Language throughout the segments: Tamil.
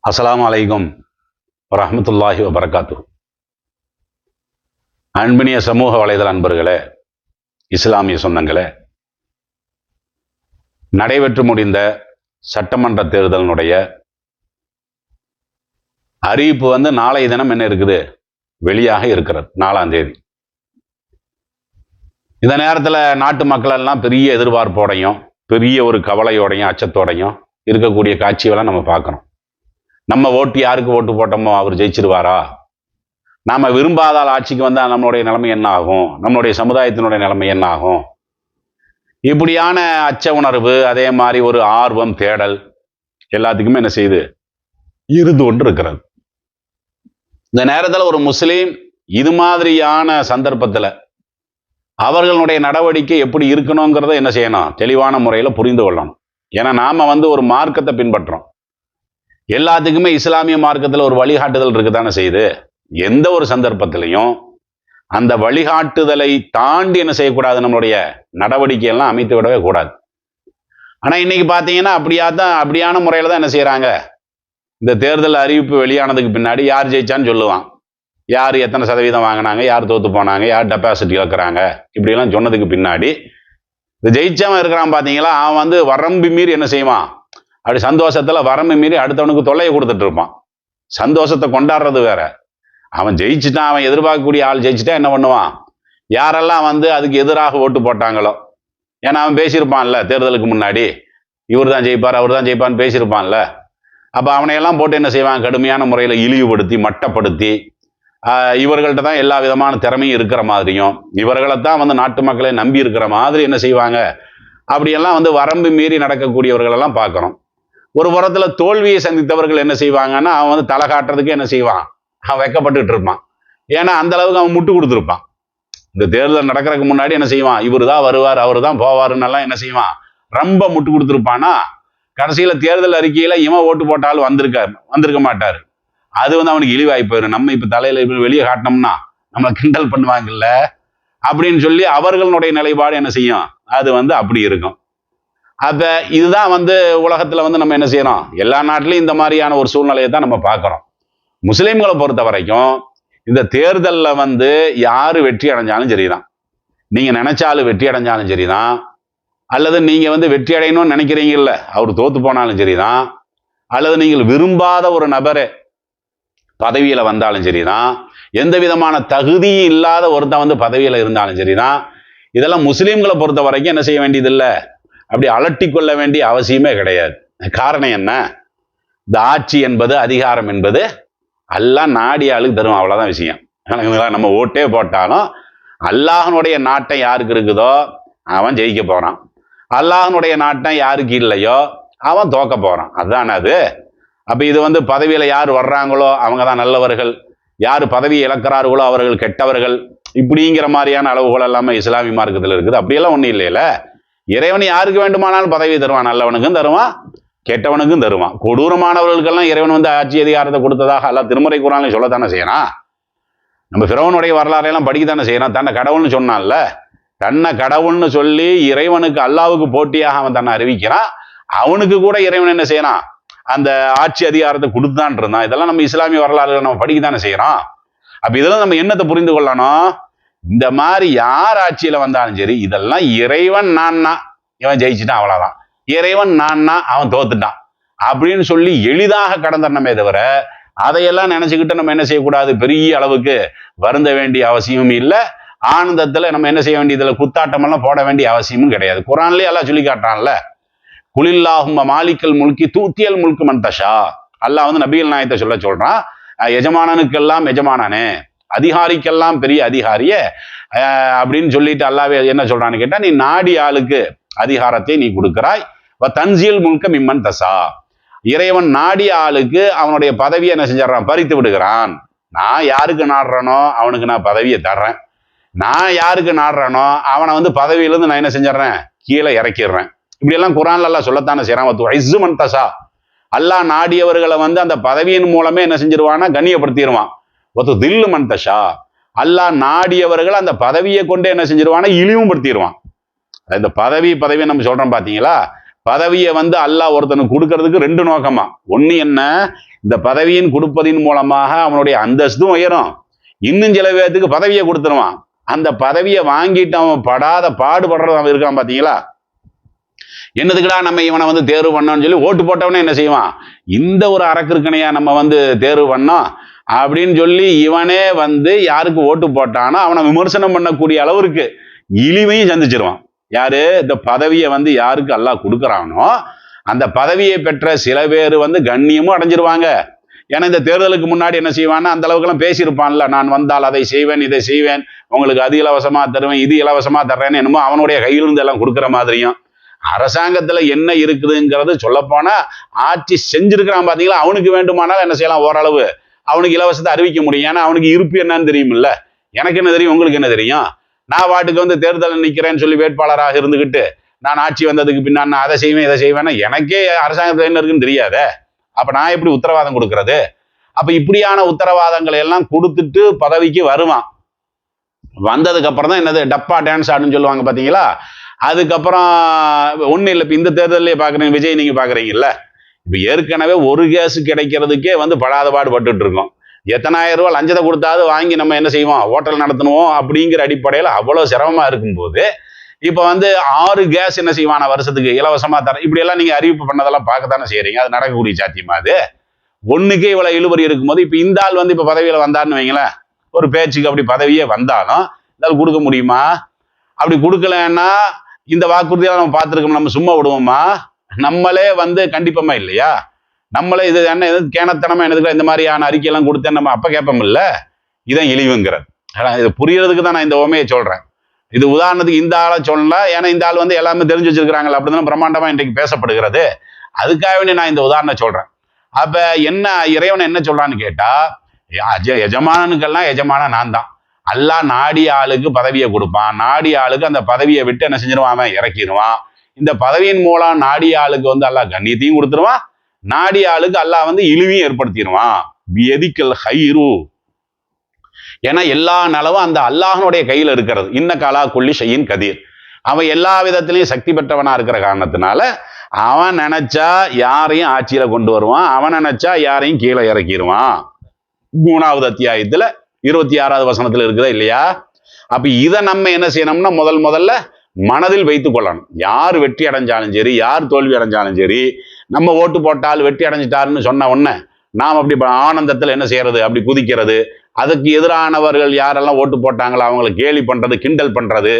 அஸ்ஸலாமு அலைக்கும் வரஹ்மத்துல்லாஹி வபரகாத்துஹு. அன்பினிய சமூக வலைதள அன்பர்களே, இஸ்லாமிய சொந்தங்களே, நடைபெற்று முடிந்த சட்டமன்ற தேர்தலினுடைய அறிவிப்பு நாளை தினம் என்ன இருக்குது, வெளியாக இருக்கிறது. 4ஆம் தேதி. இந்த நேரத்தில் நாட்டு மக்கள் எல்லாம் பெரிய எதிர்பார்ப்போடையும் பெரிய ஒரு கவலையோடையும் அச்சத்தோடையும் இருக்கக்கூடிய காட்சிகளை நம்ம பார்க்கணும். நம்ம ஓட்டு யாருக்கு ஓட்டு போட்டோமோ அவர் ஜெயிச்சிருவாரா, நாம விரும்பாதால் ஆட்சிக்கு வந்தால் நம்மளுடைய நிலைமை என்ன ஆகும், நம்மளுடைய சமுதாயத்தினுடைய நிலைமை என்ன ஆகும், இப்படியான அச்ச உணர்வு, அதே மாதிரி ஒரு ஆர்வம், தேடல் எல்லாத்துக்குமே என்ன செய்யுது, இருந்து கொண்டு இருக்கிறது. இந்த நேரத்தில் ஒரு முஸ்லீம் இது மாதிரியான சந்தர்ப்பத்தில் அவர்களுடைய நடவடிக்கை எப்படி இருக்கணுங்கிறத என்ன செய்யணும், தெளிவான முறையில் புரிந்து கொள்ளணும். ஏன்னா நாம ஒரு மார்க்கத்தை பின்பற்றோம். எல்லாத்துக்குமே இஸ்லாமிய மார்க்கத்தில் ஒரு வழிகாட்டுதல் இருக்குதானே செய்யுது. எந்த ஒரு சந்தர்ப்பத்திலையும் அந்த வழிகாட்டுதலை தாண்டி என்ன செய்யக்கூடாது, நம்மளுடைய நடவடிக்கையெல்லாம் அமைத்து விடவே கூடாது. ஆனால் இன்னைக்கு பார்த்தீங்கன்னா அப்படியான முறையில் தான் என்ன செய்கிறாங்க, இந்த தேர்தல் அறிவிப்பு வெளியானதுக்கு பின்னாடி யார் ஜெயிச்சான்னு சொல்லுவான், யார் எத்தனை சதவீதம் வாங்கினாங்க, யார் தோத்து போனாங்க, யார் டெபாசிட் இழக்கிறாங்க, இப்படிலாம் சொன்னதுக்கு பின்னாடி இந்த ஜெயிச்சவன் இருக்கிறான் பார்த்தீங்களா, அவன் வரம்பு மீறி என்ன செய்வான், அப்படி சந்தோஷத்தில் வரம்பு மீறி அடுத்தவனுக்கு தொல்லையை கொடுத்துட்டு இருப்பான். சந்தோஷத்தை கொண்டாடுறது வேற, அவன் ஜெயிச்சுட்டான், அவன் எதிர்பார்க்கக்கூடிய ஆள் ஜெயிச்சுட்டா என்ன பண்ணுவான், யாரெல்லாம் அதுக்கு எதிராக ஓட்டு போட்டாங்களோ, ஏன்னா அவன் பேசியிருப்பான்ல தேர்தலுக்கு முன்னாடி, இவர் தான் ஜெயிப்பார் அவர் தான் ஜெயிப்பான்னு பேசியிருப்பான்ல, அப்போ அவனையெல்லாம் போட்டு என்ன செய்வான், கடுமையான முறையில் இழிவுபடுத்தி மட்டப்படுத்தி இவர்கள்ட்ட தான் எல்லா விதமான திறமையும் இருக்கிற மாதிரியும், இவர்களை தான் நாட்டு மக்களை நம்பி இருக்கிற மாதிரி என்ன செய்வாங்க, அப்படியெல்லாம் வரம்பு மீறி நடக்கக்கூடியவர்களெல்லாம் பார்க்குறோம். ஒரு புறத்தில் தோல்வியை சந்தித்தவர்கள் என்ன செய்வாங்கன்னா, அவன் தலை காட்டுறதுக்கு என்ன செய்வான், அவன் வெக்கப்பட்டுட்டு இருப்பான். ஏன்னா அந்த அளவுக்கு அவன் முட்டு கொடுத்துருப்பான். இந்த தேர்தல் நடக்கிறதுக்கு முன்னாடி என்ன செய்வான், இவர் தான் வருவார் அவர் தான் போவாருன்னெல்லாம் என்ன செய்வான், ரொம்ப முட்டு கொடுத்துருப்பானா, கடைசியில் தேர்தல் அறிக்கையில் இவன் ஓட்டு போட்டாலும் வந்திருக்க மாட்டார். அது அவனுக்கு இழிவாகி போயிடும். நம்ம இப்போ தலையில் வெளியே காட்டினோம்னா நம்மளை கிண்டல் பண்ணுவாங்கல்ல அப்படின்னு சொல்லி அவர்களுடைய நிலைப்பாடு என்ன செய்யும், அது அப்படி இருக்கும். அப்ப இதுதான் உலகத்துல நம்ம என்ன செய்யறோம், எல்லா நாட்டிலையும் இந்த மாதிரியான ஒரு சூழ்நிலையை தான் நம்ம பார்க்கிறோம். முஸ்லிம்களை பொறுத்த வரைக்கும் இந்த தேர்தலில் யாரு வெற்றி அடைஞ்சாலும் சரிதான், நீங்க நினைச்சாலும் வெற்றி அடைஞ்சாலும் சரிதான், அல்லது நீங்க வெற்றி அடையணும்னு நினைக்கிறீங்கல்ல அவர் தோத்து போனாலும் சரிதான், அல்லது நீங்கள் விரும்பாத ஒரு நபரை பதவியில வந்தாலும் சரிதான், எந்த விதமான தகுதியும் இல்லாத ஒருத்தன் பதவியில இருந்தாலும் சரிதான், இதெல்லாம் முஸ்லீம்களை பொறுத்த வரைக்கும் என்ன செய்ய வேண்டியதில்லை, அப்படி அலட்டி கொள்ள வேண்டிய அவசியமே கிடையாது. காரணம் என்ன, இந்த ஆட்சி என்பது அதிகாரம் என்பது எல்லாம் நாடிய ஆளுக்கு தரும், அவ்வளவுதான் விஷயம். நம்ம ஓட்டே போட்டாலும் அல்லாஹனுடைய நாட்டம் யாருக்கு இருக்குதோ அவன் ஜெயிக்க போறான், அல்லாஹனுடைய நாட்டம் யாருக்கு இல்லையோ அவன் தோக்க போறான், அதுதானே அது. அப்ப இது பதவியில யார் வர்றாங்களோ அவங்க தான் நல்லவர்கள், யார் பதவியை இழக்கிறார்களோ அவர்கள் கெட்டவர்கள், இப்படிங்கிற மாதிரியான அளவுகள் எல்லாமே இஸ்லாமிய மார்க்கத்தில் இருக்குது. அப்படியெல்லாம் ஒன்றும் இல்லையில. இறைவன் யாருக்கு வேண்டுமானாலும் பதவி தருவான், நல்லவனுக்கும் தருவான் கெட்டவனுக்கும் தருவான். கொடூரமானவர்களுக்கெல்லாம் இறைவன் ஆட்சி அதிகாரத்தை கொடுத்ததாக அல்லாஹ் திருமறை குர்ஆனில் சொல்லத்தானே செய்யறான். நம்ம ஃபிரௌனுடைய வரலாறையெல்லாம் படிக்கத்தானே செய்யறான். தன்னை கடவுள்னு சொன்னான்ல, தன்னை கடவுள்னு சொல்லி இறைவனுக்கு அல்லாவுக்கு போட்டியாக அவன் தன்னை அறிவிக்கிறான். அவனுக்கு கூட இறைவன் என்ன செய்யறான், அந்த ஆட்சி அதிகாரத்தை கொடுத்தான் இருந்தான். இதெல்லாம் நம்ம இஸ்லாமிய வரலாறுகளை நம்ம படிக்கத்தானே செய்யறோம். அப்ப இதெல்லாம் நம்ம என்னத்தை புரிந்து கொள்ளணும், இந்த மாதிரி யார் ஆட்சியில வந்தாலும் சரி, இதெல்லாம் இறைவன் நான்னா இவன் ஜெயிச்சுட்டான் அவ்வளவுதான், இறைவன் நான்னா அவன் தோத்துட்டான் அப்படின்னு சொல்லி எளிதாக கடந்தனமே தவிர அதையெல்லாம் நினைச்சுக்கிட்டு நம்ம என்ன செய்யக்கூடாது, பெரிய அளவுக்கு வருந்த வேண்டிய அவசியமும் இல்லை. ஆனந்தத்துல நம்ம என்ன செய்ய வேண்டியதுல குத்தாட்டம் எல்லாம் போட வேண்டிய அவசியமும் கிடையாது. குர்ஆன்லயே எல்லாம் சொல்லி காட்டுறான்ல, குலில்லாஹும்ம மாலிக்கல் முல்கி தூத்தியல் முல்கு மன் தஷா. அல்லாஹ் நபிகள் நாயகத்தை சொல்றான், எஜமானனுக்கெல்லாம் எஜமானனே, அதிகாரிக்கெல்லாம் பெரிய அதிகாரிய அப்படின்னு சொல்லிட்டு அல்லாஹ் என்ன சொல்றான்னு கேட்டா, நீ நாடி ஆளுக்கு அதிகாரத்தை நீ கொடுக்கிறாய், தன்சியல் முல்க மிம்மன் தசா. இறைவன் நாடிய ஆளுக்கு அவனுடைய பதவியை என்ன செஞ்சிடறான், பறித்து விடுகிறான். நான் யாருக்கு நாடுறனோ அவனுக்கு நான் பதவியை தர்றேன், நான் யாருக்கு நாடுறனோ அவனை பதவியிலிருந்து நான் என்ன செஞ்சிடறேன், கீழே இறக்கிடுறேன். இப்படி எல்லாம் குர்ஆன்ல அல்லாஹ் சொல்லத்தானே செய்யறான். தசா, அல்லாஹ் நாடியவர்களை அந்த பதவியின் மூலமே என்ன செஞ்சிருவான்னா கண்ணியப்படுத்திடுவான். தில்லு மன் தஷா, அல்லாஹ் நாடியவர்கள் அந்த பதவியை கொண்டு என்ன செஞ்சிருவானா இழிவும் படுத்திடுவான். இந்த பதவி நம்ம சொல்றோம் பாத்தீங்களா, பதவியை வந்து அல்லாஹ் ஒருத்தனுக்கு கொடுக்கறதுக்கு ரெண்டு நோக்கமா. ஒண்ணு என்ன, இந்த பதவியின் கொடுப்பதின் மூலமாக அவனுடைய அந்தஸ்தும் உயரும், இன்னும் சில பேர்த்துக்கு பதவியை கொடுத்துருவான். அந்த பதவியை வாங்கிட்டு அவன் படாத பாடுபடுறது அவன் இருக்கான் பாத்தீங்களா. என்னதுக்குடா நம்ம இவனை வந்து தேர்வு பண்ணோம்னு சொல்லி ஓட்டு போட்டவனே என்ன செய்வான், இந்த ஒரு அரக்கிற்கனையா நம்ம வந்து தேர்வு பண்ணோம் அப்படின்னு சொல்லி இவனே வந்து யாருக்கு ஓட்டு போட்டானோ அவனை விமர்சனம் பண்ணக்கூடிய அளவிற்கு இழிவையும் சந்திச்சிருவான். யாரு, இந்த பதவியை வந்து யாருக்கு அல்லாஹ் கொடுக்குறானோ அந்த பதவியை பெற்ற சில பேர் வந்து கண்ணியமும் அடைஞ்சிருவாங்க. ஏன்னா இந்த தேர்தலுக்கு முன்னாடி என்ன செய்வான்னா அந்த அளவுக்குலாம் பேசியிருப்பான்ல, நான் வந்தால் அதை செய்வேன், இதை செய்வேன், உங்களுக்கு அது இலவசமா தருவேன், இது இலவசமா தர்றேன்னு என்னமோ அவனுடைய கையிலிருந்து எல்லாம் கொடுக்குற மாதிரியும். அரசாங்கத்துல என்ன இருக்குதுங்கிறது சொல்லப்போனா ஆட்சி செஞ்சிருக்கிறான் பாத்தீங்களா, அவனுக்கு வேண்டுமானால் என்ன செய்யலாம், ஓரளவு அவனுக்கு இலவசத்தை அறிவிக்க முடியும். ஏன்னா அவனுக்கு இருப்பு என்னன்னு தெரியுமில்ல, எனக்கு என்ன தெரியும், உங்களுக்கு என்ன தெரியும். நான் வாட்டுக்கு வந்து தேர்தலில் நிற்கிறேன்னு சொல்லி வேட்பாளராக இருந்துகிட்டு நான் ஆட்சி வந்ததுக்கு பின்னாடி நான் அதை செய்வேன் இதை செய்வேன்னா எனக்கே அரசாங்கத்தில் என்ன இருக்குன்னு தெரியாத. அப்ப நான் எப்படி உத்தரவாதம் கொடுக்கறது? அப்ப இப்படியான உத்தரவாதங்களை எல்லாம் கொடுத்துட்டு பதவிக்கு வருவான். வந்ததுக்கு அப்புறம் தான் என்னது டப்பா டான்ஸ் ஆடுன்னு சொல்லுவாங்க பாத்தீங்களா. அதுக்கப்புறம் ஒன்றும் இல்லை. இப்போ இந்த தேர்தலே பார்க்குறீங்க, விஜய் நீங்கள் பார்க்குறீங்கல்ல, இப்போ ஏற்கனவே ஒரு கேஸ் கிடைக்கிறதுக்கே வந்து படாத பாடுபட்டு இருக்கோம். எத்தனாயிரம் ரூபா லஞ்சத்தை கொடுத்தாது வாங்கி நம்ம என்ன செய்வோம், ஹோட்டல் நடத்தணுவோம் அப்படிங்கிற அடிப்படையில் அவ்வளோ சிரமமாக இருக்கும்போது இப்போ வந்து 6 கேஸ் என்ன செய்வான வருஷத்துக்கு இலவசமாக தர, இப்படியெல்லாம் நீங்கள் அறிவிப்பு பண்ணதெல்லாம் பார்க்கத்தானே செய்கிறீங்க. அது நடக்கக்கூடிய சாத்தியமா? அது ஒன்றுக்கே இவ்வளோ இழுபறி இருக்கும்போது இப்போ இந்த ஆள் வந்து இப்போ பதவியில் வந்தார்னு வைங்களேன், ஒரு பேச்சுக்கு அப்படி பதவியே வந்தாலும் இதால் கொடுக்க முடியுமா? அப்படி கொடுக்கலன்னா இந்த வாக்குறுதியெல்லாம் நம்ம பார்த்துருக்கோம், நம்ம சும்மா விடுவோமா? நம்மளே வந்து கண்டிப்போமா இல்லையா? நம்மளே இது என்ன கேனத்தனமா என்னதுக்கு இந்த மாதிரியான அறிக்கையெல்லாம் கொடுத்தேன் நம்ம அப்ப கேட்போம் இல்ல. இதான் இழிவுங்கிறது. இது புரியறதுக்கு தான் நான் இந்த ஓமையை சொல்றேன். இது உதாரணத்துக்கு இந்த ஆளை சொல்லலாம், ஏன்னா இந்த ஆள் வந்து எல்லாமே தெரிஞ்சு வச்சிருக்கிறாங்களா, அப்படிதான் பிரம்மாண்டமா இன்றைக்கு பேசப்படுகிறது. அதுக்காக வேண்டி நான் இந்த உதாரணம் சொல்றேன். அப்ப என்ன இறைவன் என்ன சொல்றான்னு கேட்டா, எஜமானனுக்கெல்லாம் எஜமான நான் தான். அல்லாஹ் நாடிய ஆளுக்கு பதவியை கொடுப்பான், நாடிய ஆளுக்கு அந்த பதவியை விட்டு என்ன செஞ்சிருவான், இறக்கிடுவான். இந்த பதவியின் மூலம் நாடிய ஆளுக்கு வந்து அல்லாஹ் கண்ணியத்தையும் கொடுத்துருவான், நாடிய ஆளுக்கு அல்லாஹ் வந்து இழிவையும் ஏற்படுத்திடுவான். எதிக்கல் ஹைரு, ஏன்னா எல்லா நலவும் அந்த அல்லாஹனுடைய கையில் இருக்கிறது. இன்ன காலா கொல்லி ஷையின் கதீர், அவன் எல்லா விதத்திலையும் சக்தி பெற்றவனா இருக்கிற காரணத்தினால அவன் நினைச்சா யாரையும் ஆட்சியில கொண்டு வருவான், அவன் நினைச்சா யாரையும் கீழே இறக்கிடுவான். 3வது அத்தியாயத்துல 26வது வசனத்துல இருக்குதா இல்லையா? அப்ப இதை நம்ம என்ன செய்யணும்னா முதல்ல மனதில் வைத்துக் கொள்ளணும். யார் வெற்றி அடைஞ்சாலும் சரி, யார் தோல்வி அடைஞ்சாலும் சரி, நம்ம ஓட்டு போட்டால் வெற்றி அடைஞ்சிட்டாருன்னு சொன்ன உடனே நாம் அப்படி ஆனந்தத்தில் என்ன செய்யறது, அப்படி குதிக்கிறது. அதுக்கு எதிரானவர்கள் யாரெல்லாம் ஓட்டு போட்டாங்களோ அவங்களை கேலி பண்றது, கிண்டல் பண்றது.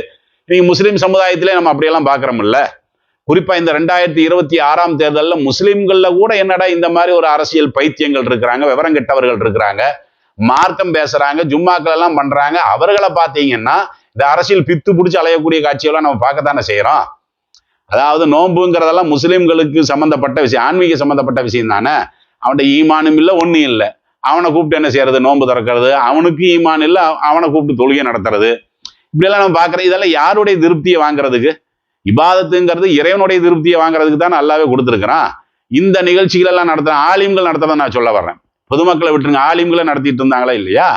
நீங்க முஸ்லீம் சமுதாயத்திலே நம்ம அப்படியெல்லாம் பார்க்கிறோம்ல. குறிப்பா இந்த 2026ஆம் தேர்தலில் முஸ்லிம்கள்ல கூட என்னடா இந்த மாதிரி ஒரு அரசியல் பைத்தியங்கள் இருக்கிறாங்க, விவரம் கெட்டவர்கள் இருக்கிறாங்க, மார்க்கம் பேசுறாங்க, ஜும்மாக்கள் எல்லாம் பண்றாங்க. அவர்களை பார்த்தீங்கன்னா இந்த அரசியல் பித்து பிடிச்சி அலையக்கூடிய காட்சியெல்லாம் நம்ம பார்க்கத்தானே செய்யறோம். அதாவது நோன்புங்கிறதெல்லாம் முஸ்லிம்களுக்கு சம்பந்தப்பட்ட விஷயம், ஆன்மீக சம்பந்தப்பட்ட விஷயம் தானே. அவன்கிட்ட ஈமானும் இல்லை, ஒன்றும் இல்லை. அவனை கூப்பிட்டு என்ன செய்யறது, நோன்பு திறக்கிறது. அவனுக்கு ஈமான் இல்லை, அவனை கூப்பிட்டு தொழுகை நடத்துறது. இப்படியெல்லாம் நம்ம பார்க்குறோம். இதெல்லாம் யாருடைய திருப்தியை வாங்குறதுக்கு? இபாதத்துங்கிறது இறைவனுடைய திருப்தியை வாங்குறதுக்கு தானே அல்லாவே கொடுத்துருக்கிறான். இந்த நிகழ்ச்சிகள் எல்லாம் நடத்துற ஆலிம்கள் நடத்துறத நான் சொல்ல வர்றேன். பொதுமக்களை விட்டுருங்க, ஆலிம்களை நடத்திட்டு இருந்தாங்களா இல்லையா?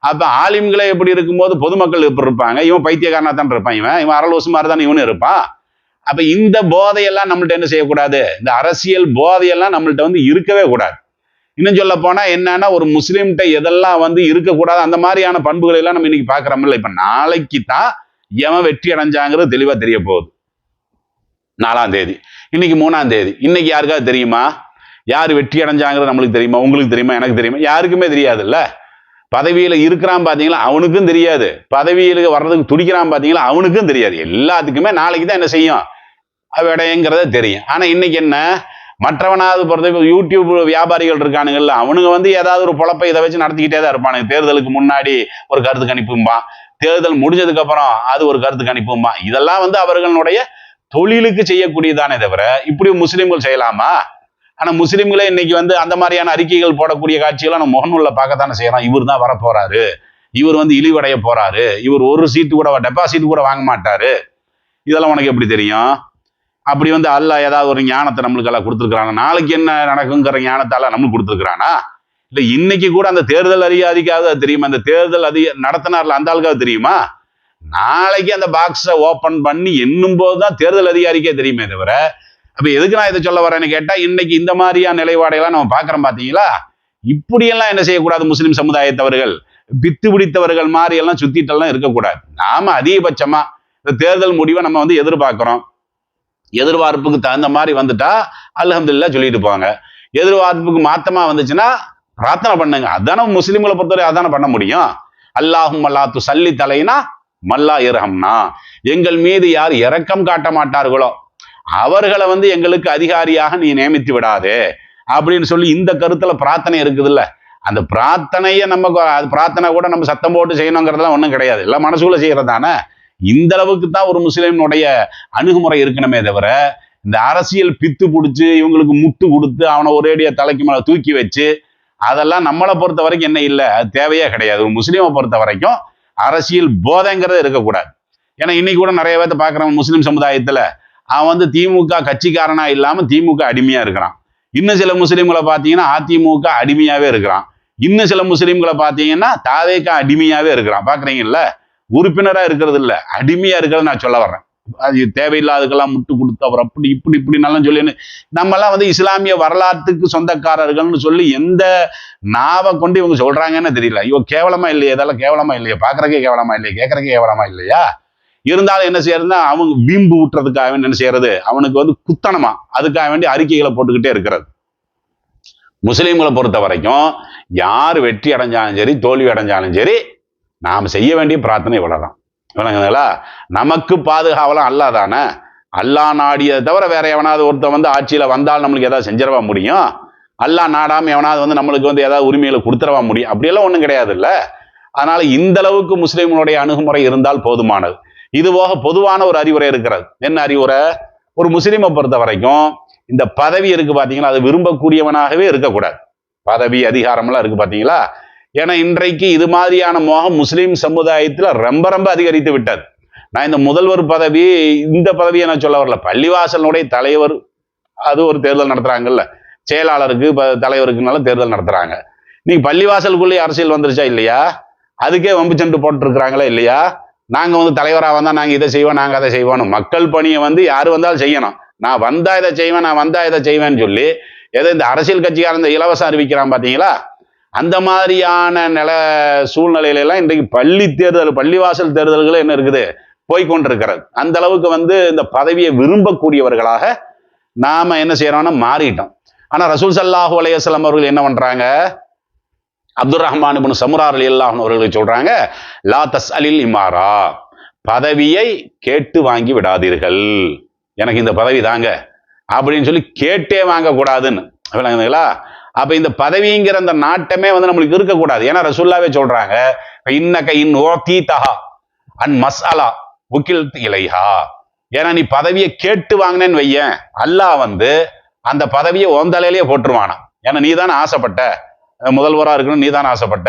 அப்ப ஆலிம்களை எப்படி இருக்கும்போது பொதுமக்கள் எப்படி இருப்பாங்க? இவன் பைத்தியக்காரனா தான் இருப்பான், இவன் அரலோசு மாதிரி தான் இவனு இருப்பான். அப்ப இந்த போதையெல்லாம் நம்மள்ட்ட என்ன செய்யக்கூடாது, இந்த அரசியல் போதையெல்லாம் நம்மள்ட்ட வந்து இருக்கவே கூடாது. இன்னும் சொல்ல போனா என்னன்னா, ஒரு முஸ்லீம்கிட்ட எதெல்லாம் வந்து இருக்கக்கூடாது அந்த மாதிரியான பண்புகளை எல்லாம் நம்ம இன்னைக்கு பாக்குறோம்ல. இப்ப நாளைக்கு தான் எவன் வெற்றி அடைஞ்சாங்கிறது தெளிவா தெரிய போகுது. 4ஆம் தேதி, இன்னைக்கு 3ஆம் தேதி. இன்னைக்கு யாருக்காவது தெரியுமா யார் வெற்றி அடைஞ்சாங்கிறது? நம்மளுக்கு தெரியுமா? உங்களுக்கு தெரியுமா? எனக்கு தெரியுமா? யாருக்குமே தெரியாதுல்ல. பதவியில இருக்கிறான் பாத்தீங்களா, அவனுக்கும் தெரியாது. பதவியில வர்றதுக்கு துடிக்கிறான் பாத்தீங்களா, அவனுக்கும் தெரியாது. எல்லாத்துக்குமே நாளைக்கு தான் என்ன செய்யும், விடையங்கிறத தெரியும். ஆனா இன்னைக்கு என்ன, மற்றவனாவது பொறுத்த யூடியூப் வியாபாரிகள் இருக்கானுங்கல்ல, அவனுங்க வந்து ஏதாவது ஒரு பொழப்பை இதை வச்சு நடத்திக்கிட்டே தான் இருப்பானுங்க. தேர்தலுக்கு முன்னாடி ஒரு கருத்து கணிப்பும்பான், தேர்தல் முடிஞ்சதுக்கு அப்புறம் அது ஒரு கருத்து கணிப்பும்பான். இதெல்லாம் வந்து அவர்களுடைய தொழிலுக்கு செய்யக்கூடியதானே தவிர இப்படி முஸ்லிம்கள் செய்யலாமா? ஆனா முஸ்லிம்களே இன்னைக்கு வந்து அந்த மாதிரியான அறிக்கைகள் போடக்கூடிய காட்சிகளை நம்ம முகநூல்ல பார்க்கத்தானே செய்யறோம். இவர் தான் வர போறாரு, இவர் வந்து இழிவடைய போறாரு, இவர் ஒரு சீட்டு கூட டெபாசிட் கூட வாங்க மாட்டாரு. இதெல்லாம் உனக்கு எப்படி தெரியும்? அப்படி வந்து அல்லாஹ் ஏதாவது ஒரு ஞானத்தை நம்மளுக்கு எல்லாம் கொடுத்துருக்காங்க. நாளைக்கு என்ன நடக்குங்கிற ஞானத்தால நம்மளுக்கு கொடுத்துருக்கானா? இல்ல இன்னைக்கு கூட அந்த தேர்தல் அதிகாரிக்காவது அது தெரியுமா? அந்த தேர்தல் நடத்தினார்ல அந்த ஆளுக்காவது தெரியுமா? நாளைக்கு அந்த பாக்ஸை ஓபன் பண்ணி எண்ணும் போதுதான் தேர்தல் அதிகாரிக்கே தெரியுமே தவிர அப்ப எதுக்கு நான் இதை சொல்ல வரேன்னு கேட்டா, இன்னைக்கு இந்த மாதிரியான நிலைப்பாடையெல்லாம் நம்ம பார்க்குறோம் பார்த்தீங்களா. இப்படியெல்லாம் என்ன செய்யக்கூடாது, முஸ்லிம் சமுதாயத்தவர்கள் பித்து பிடித்தவர்கள் மாதிரி எல்லாம் சுத்திட்டெல்லாம் இருக்கக்கூடாது. நாம அதிகபட்சமா இந்த தேர்தல் முடிவை நம்ம வந்து எதிர்பார்க்கிறோம். எதிர்பார்ப்புக்கு தகுந்த மாதிரி வந்துட்டா அல்ஹம்துலில்லாஹ் சொல்லிட்டு போங்க. எதிர்பார்ப்புக்கு மாத்தமா வந்துச்சுன்னா பிரார்த்தனை பண்ணுங்க. அதான முஸ்லிம்களை பொறுத்தவரை அதான பண்ண முடியும். அல்லாஹும்ம லா துஸல்லி தலைனா மல்லா இரஹம்னா, எங்கள் மீது யார் இரக்கம் காட்ட மாட்டார்களோ அவர்களை வந்து எங்களுக்கு அதிகாரியாக நீ நியமித்து விடாதே அப்படின்னு சொல்லி இந்த கருத்துல பிரார்த்தனை இருக்குதுல்ல. அந்த பிரார்த்தனையை நம்ம பிரார்த்தனை கூட நம்ம சத்தம் போட்டு செய்யணுங்கிறதுலாம் ஒன்றும் கிடையாது, எல்லாம் மனசுக்குள்ள செய்யறதானே. இந்த அளவுக்கு தான் ஒரு முஸ்லிம்னுடைய அணுகுமுறை இருக்கணுமே தவிர, இந்த அரசியல் பித்து பிடிச்சி இவங்களுக்கு முட்டு கொடுத்து அவனை ஒரேடியா தலைக்கு மேலே தூக்கி வச்சு அதெல்லாம் நம்மளை பொறுத்த வரைக்கும் என்ன இல்லை, அது தேவையே கிடையாது. ஒரு முஸ்லீமை பொறுத்த வரைக்கும் அரசியல் போதைங்கிறது இருக்கக்கூடாது. ஏன்னா இன்னைக்கு கூட நிறைய பேர்த்த பார்க்குறவன் முஸ்லீம் சமுதாயத்தில் அவன் வந்து திமுக கட்சிக்காரனா இல்லாமல் திமுக அடிமையா இருக்கிறான். இன்னும் சில முஸ்லீம்களை பார்த்தீங்கன்னா அதிமுக அடிமையாவே இருக்கிறான். இன்னும் சில முஸ்லீம்களை பார்த்தீங்கன்னா தாவேக்கா அடிமையாவே இருக்கிறான். பார்க்குறீங்கல்ல, உறுப்பினரா இருக்கிறது இல்லை, அடிமையா இருக்கிறது நான் சொல்ல வர்றேன். அது தேவையில்லாததுக்கெல்லாம் முட்டு கொடுத்து அவர் அப்படி இப்படி இப்படி நல்லா சொல்லி நம்மெல்லாம் வந்து இஸ்லாமிய வரலாற்றுக்கு சொந்தக்காரர்கள்னு சொல்லி எந்த நாவை கொண்டு இவங்க சொல்றாங்கன்னு தெரியல. ஐயோ கேவலமா இல்லையா, இதெல்லாம் கேவலமா இல்லையா, பார்க்கறக்கே கேவலமா இல்லையா, கேட்கறக்கே கேவலமா இல்லையா. இருந்தாலும் என்ன செய்யறதுன்னா அவங்க வீம்பு ஊட்டுறதுக்காக வேண்டி என்ன செய்யறது, அவனுக்கு வந்து குத்தனமா அதுக்காக வேண்டி அறிக்கைகளை போட்டுக்கிட்டே இருக்கிறது. முஸ்லீம்களை பொறுத்த வரைக்கும் யார் வெற்றி அடைஞ்சாலும் சரி தோல்வி அடைஞ்சாலும் சரி நாம் செய்ய வேண்டிய பிரார்த்தனை இவ்வளவுதான். விளங்குதுங்களா? நமக்கு பாதுகாவலாம் அல்லா தானே. அல்லா நாடியதை தவிர வேற எவனாவது ஒருத்தன் வந்து ஆட்சியில வந்தால் நம்மளுக்கு ஏதாவது செஞ்சிடவா முடியும்? அல்லா நாடாம எவனாவது வந்து நம்மளுக்கு வந்து ஏதாவது உரிமையில கொடுத்துடவா முடியும்? அப்படியெல்லாம் ஒன்றும் கிடையாது இல்ல. அதனால இந்த அளவுக்கு முஸ்லீம்களுடைய அணுகுமுறை இருந்தால் போதுமானது. இது போக பொதுவான ஒரு அறிவுரை இருக்கிறது. என்ன அறிவுரை? ஒரு முஸ்லீமை பொறுத்த வரைக்கும் இந்த பதவி இருக்கு பாத்தீங்களா, அது விரும்பக்கூடியவனாகவே இருக்கக்கூடாது. பதவி அதிகாரம்லாம் இருக்கு பாத்தீங்களா. ஏன்னா இன்றைக்கு இது மாதிரியான மோகம் முஸ்லீம் சமுதாயத்தில் ரொம்ப ரொம்ப அதிகரித்து விட்டது. நான் இந்த முதல்வர் பதவி, இந்த பதவியை நான் சொல்ல வரல, பள்ளிவாசலுடைய தலைவர் அது ஒரு தேர்தல் நடத்துறாங்கல்ல, செயலாளருக்கு தலைவருக்குனால தேர்தல் நடத்துறாங்க. நீங்க பள்ளிவாசலுக்குள்ளேயே அரசியல் வந்துருச்சா இல்லையா? அதுக்கே வம்பு சண்டு போட்டு இருக்கிறாங்களா இல்லையா? நாங்க வந்து தலைவராக வந்தா நாங்க இதை செய்வோம், நாங்க அதை செய்வோம். மக்கள் பணியை வந்து யாரு வந்தாலும் செய்யணும். நான் வந்தா இதை செய்வேன், நான் வந்தா இதை செய்வேன்னு சொல்லி ஏதோ இந்த அரசியல் கட்சிக்காரன் இந்த இலவசம் அறிவிக்கிறான் பாத்தீங்களா. அந்த மாதிரியான சூழ்நிலையில எல்லாம் இன்றைக்கு பள்ளிவாசல் தேர்தல்கள் என்ன இருக்குது, போய்கொண்டிருக்கிறது. அந்த அளவுக்கு வந்து இந்த பதவியை விரும்பக்கூடியவர்களாக நாம என்ன செய்யறோம்னா மாறிட்டோம். ஆனா ரசூல் ஸல்லல்லாஹு அலைஹி வஸல்லம் அவர்கள் என்ன பண்றாங்க, அப்துர் ரஹ்மான் இப்னு சமுரா ரலியல்லாஹு அன்ஹு அவர்கள் சொல்றாங்க, லா தஸ்அலில் இமாரா, பதவியை கேட்டு வாங்கி விடாதீர்கள். எனக்கு இந்த பதவி தாங்க அப்படின்னு சொல்லி கேட்டே வாங்க கூடாதுன்னு. விளங்குதுங்களா? அப்ப இந்த பதவிங்கிற அந்த நாட்டமே வந்து நம்மளுக்கு இருக்கக்கூடாது. ஏன்னா ரசூலுல்லாஹ்வே சொல்றாங்க, இன்னக இன் ஓதீதஹா அன் மஸ்அலா உகில்த் இலைஹா. ஏன்னா நீ பதவியை கேட்டு வாங்கினேன்னு வையேன், அல்லாஹ் வந்து அந்த பதவியை ஓந்தலையிலேயே போட்டுருவானா. ஏன்னா நீ தானே ஆசைப்பட்ட, முதல்வரா இருக்கணும் நீ தானே ஆசைப்பட்ட,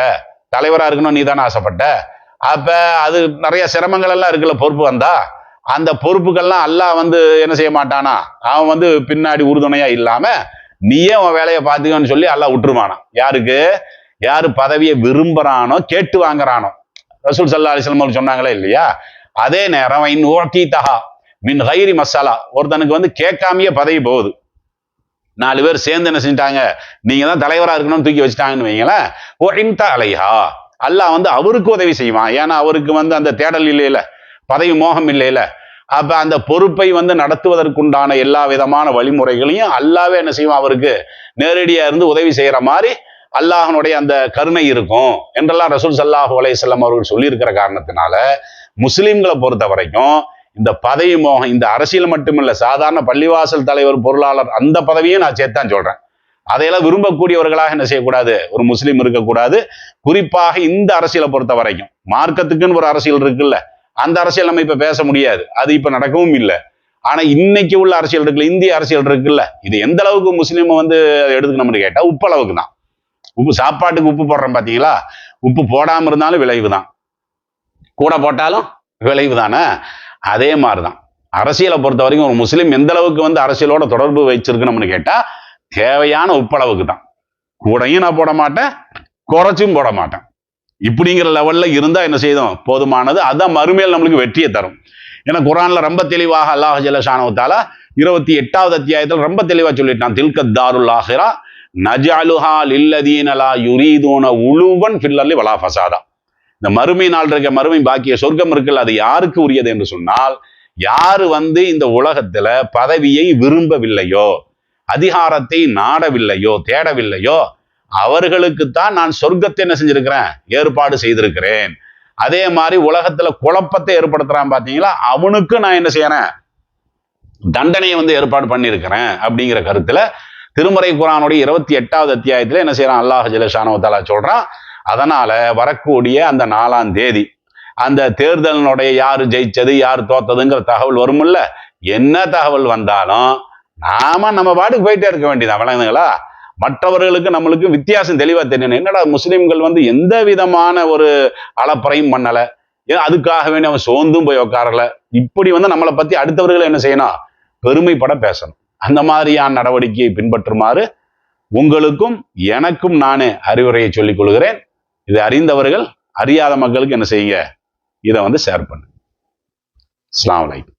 தலைவரா இருக்கணும் நீ தானே ஆசைப்பட்ட. அப்ப அது நிறைய சிரமங்கள் எல்லாம் இருக்குல்ல, பொறுப்பு வந்தா அந்த பொறுப்புகள்லாம் அல்லாஹ் வந்து என்ன செய்ய மாட்டானா, அவன் வந்து பின்னாடி உறுதுணையா இல்லாம நீயே உன் வேலையை பார்த்துக்கன்னு சொல்லி அல்லாஹ் விட்டுருவானா. யாருக்கு? யாரு பதவியை விரும்புறானோ கேட்டு வாங்குறானோ. ரசூல் ஸல்லல்லாஹு அலைஹி வஸல்லம் சொன்னாங்களே இல்லையா. அதே நேரம் இன் ஓதீதஹா மின் கைரி மசாலா, ஒருத்தனுக்கு வந்து கேட்காமையே பதவி போகுது. 4 பேர் சேர்ந்து என்ன செஞ்சிட்டாங்க, நீங்க தான் தலைவரா இருக்கணும்னு தூக்கி வச்சுட்டாங்கன்னு வைங்களேன், ஒஇன்த அலைஹா, அல்லாஹ் வந்து அவருக்கு உதவி செய்வான். ஏன்னா அவருக்கு வந்து அந்த தேடல் இல்லையில, பதவி மோகம் இல்லையில. அப்ப அந்த பொறுப்பை வந்து நடத்துவதற்குண்டான எல்லா விதமான வழிமுறைகளையும் அல்லாவே என்ன செய்வான், அவருக்கு நேரடியா இருந்து உதவி செய்யற மாதிரி அல்லாஹனுடைய அந்த கருணை இருக்கும் என்றெல்லாம் ரசூல் ஸல்லல்லாஹு அலைஹி வஸல்லம் அவர்கள் சொல்லியிருக்கிற காரணத்தினால முஸ்லிம்களை பொறுத்த வரைக்கும் இந்த பதவி மோகம், இந்த அரசியல் மட்டுமில்ல, சாதாரண பள்ளிவாசல் தலைவர், பொருளாளர், அந்த பதவியும் நான் சேர்த்தான் சொல்றேன். அதையெல்லாம் விரும்பக்கூடியவர்களாக என்ன செய்யக்கூடாது, ஒரு முஸ்லீம் இருக்கக்கூடாது. குறிப்பாக இந்த அரசியலை பொறுத்த வரைக்கும் மார்க்கத்துக்குன்னு ஒரு அரசியல் இருக்குல்ல, அந்த அரசியல் நம்ம இப்ப பேச முடியாது, அது இப்ப நடக்கவும் இல்லை. ஆனா இன்னைக்கு உள்ள அரசியல் இருக்குல்ல, இந்திய அரசியல் இருக்குல்ல, இது எந்த அளவுக்கு முஸ்லீம் வந்து எடுத்துக்கணும்னு கேட்டா உப்பு அளவுக்கு தான். உப்பு, சாப்பாட்டுக்கு உப்பு போடுறோம் பாத்தீங்களா, உப்பு போடாம இருந்தாலும் விளைவு தான், கூட போட்டாலும் விளைவு தானே. அதே மாதிரிதான் அரசியலை பொறுத்த வரைக்கும் ஒரு முஸ்லீம் எந்த அளவுக்கு வந்து அரசியலோட தொடர்பு வச்சிருக்கணும்னு கேட்டா தேவையான உப்பளவுக்கு தான். கூடையும் நான் போட மாட்டேன், குறைச்சும் போட மாட்டேன். இப்படிங்கிற லெவல்ல இருந்தா என்ன செய்யும், போதுமானது. அதான் மறுமையில் நம்மளுக்கு வெற்றியை தரும். ஏன்னா குர்ஆன்ல ரொம்ப தெளிவாக அல்லாஹ் ஜல்ல ஷானஹு தஆலா 28வது அத்தியாயத்தில் ரொம்ப தெளிவா சொல்லிட்டான். தில்கத் தாருல் ஆஹிரா நஜஅலுஹா லில்லதீன லா யுரீதுன உலுவன் ஃபில் அர்லி வலா ஃபஸாதா. இந்த மறுமை நாள் இருக்க மறுமை பாக்கிய சொர்க்கம் இருக்குல்ல, அது யாருக்கு உரியது என்று சொன்னால், யாரு இந்த உலகத்துல பதவியை விரும்பவில்லையோ, அதிகாரத்தை நாடவில்லையோ, தேடவில்லையோ, அவர்களுக்குத்தான் நான் சொர்க்கத்தை என்ன செஞ்சிருக்கிறேன், ஏற்பாடு செய்திருக்கிறேன். அதே மாதிரி உலகத்துல குழப்பத்தை ஏற்படுத்துறான் பாத்தீங்களா, அவனுக்கு நான் என்ன செய்யறேன், தண்டனையை ஏற்பாடு பண்ணியிருக்கிறேன். அப்படிங்கிற கருத்துல திருமறை குர்ஆனுடைய 28வது அத்தியாயத்துல என்ன செய்யறான், அல்லாஹ் ஜல்லஷானஹு வ தஆலா சொல்றான். அதனால வரக்கூடிய அந்த 4ஆம் தேதி அந்த தேர்தலினுடைய யாரு ஜெயிச்சது யாரு தோத்ததுங்கிற தகவல் வரும்ல, என்ன தகவல் வந்தாலும் நாம நம்ம பாட்டுக்கு போயிட்டே இருக்க வேண்டியதான். விளங்குதுங்களா? மற்றவர்களுக்கு நம்மளுக்கு வித்தியாசம் தெளிவா தெரியணும். என்னடா முஸ்லிம்கள் எந்த விதமான ஒரு அலப்பறையும் பண்ணல, அதுக்காக வேண்டி அவன் சோர்ந்தும் போய் உட்காரல. இப்படி நம்மளை பத்தி அடுத்தவர்களை என்ன செய்யணும், பெருமைப்பட பேசணும். அந்த மாதிரியான நடவடிக்கையை பின்பற்றுமாறு உங்களுக்கும் எனக்கும் நானே அறிவுரையை சொல்லிக் கொள்கிறேன். இதை அறிந்தவர்கள் அறியாத மக்களுக்கு என்ன செய்யுங்க, இதை ஷேர் பண்ணுங்க. அஸ்ஸலாமு அலைக்கும்.